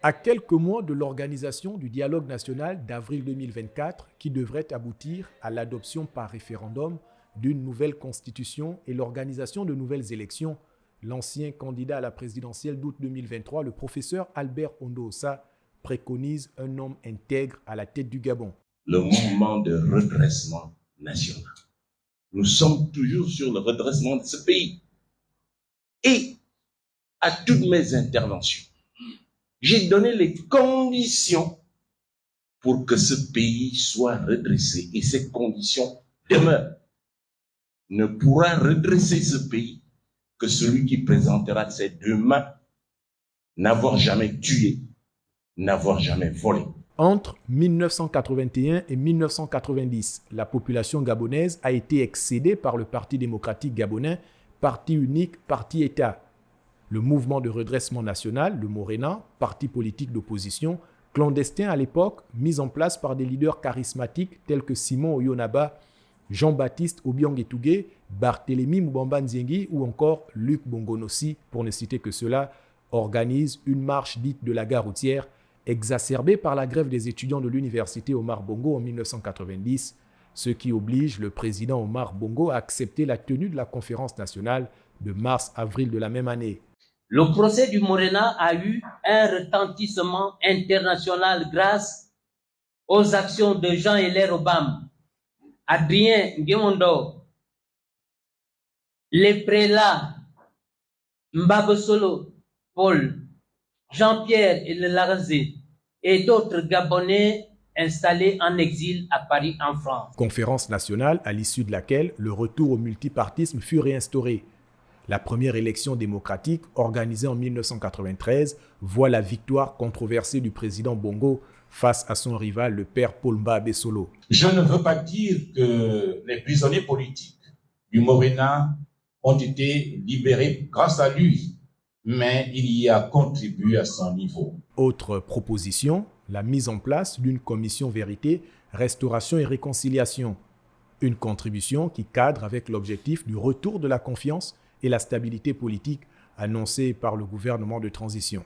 À quelques mois de l'organisation du dialogue national d'avril 2024 qui devrait aboutir à l'adoption par référendum d'une nouvelle constitution et l'organisation de nouvelles élections, l'ancien candidat à la présidentielle d'août 2023, le professeur Albert Ondoosa, préconise un homme intègre à la tête du Gabon. Le mouvement de redressement national. Nous sommes toujours sur le redressement de ce pays. Et à toutes mes interventions, j'ai donné les conditions pour que ce pays soit redressé. Et ces conditions demeurent. Ne pourra redresser ce pays que celui qui présentera de ses deux mains n'avoir jamais tué, n'avoir jamais volé. Entre 1981 et 1990, la population gabonaise a été excédée par le Parti démocratique gabonais, parti unique, parti-État. Le mouvement de redressement national, le Morena, parti politique d'opposition, clandestin à l'époque, mis en place par des leaders charismatiques tels que Simon Oyonaba, Jean-Baptiste Obiang-Etougué, Barthélemy Moubamba Nziengi ou encore Luc Bongonossi, pour ne citer que cela, organise une marche dite de la gare routière, exacerbée par la grève des étudiants de l'université Omar Bongo en 1990, ce qui oblige le président Omar Bongo à accepter la tenue de la conférence nationale de mars-avril de la même année. Le procès du Morena a eu un retentissement international grâce aux actions de Jean-Hilaire Obam, Adrien Nguemondo, les prélats Mbabosolo, Paul, Jean-Pierre Larazé et d'autres Gabonais installés en exil à Paris en France. Conférence nationale à l'issue de laquelle le retour au multipartisme fut réinstauré. La première élection démocratique, organisée en 1993, voit la victoire controversée du président Bongo face à son rival, le père Paul Mbabesolo. Je ne veux pas dire que les prisonniers politiques du Morena ont été libérés grâce à lui, mais il y a contribué à son niveau. Autre proposition, la mise en place d'une commission vérité, restauration et réconciliation. Une contribution qui cadre avec l'objectif du retour de la confiance et la stabilité politique annoncée par le gouvernement de transition.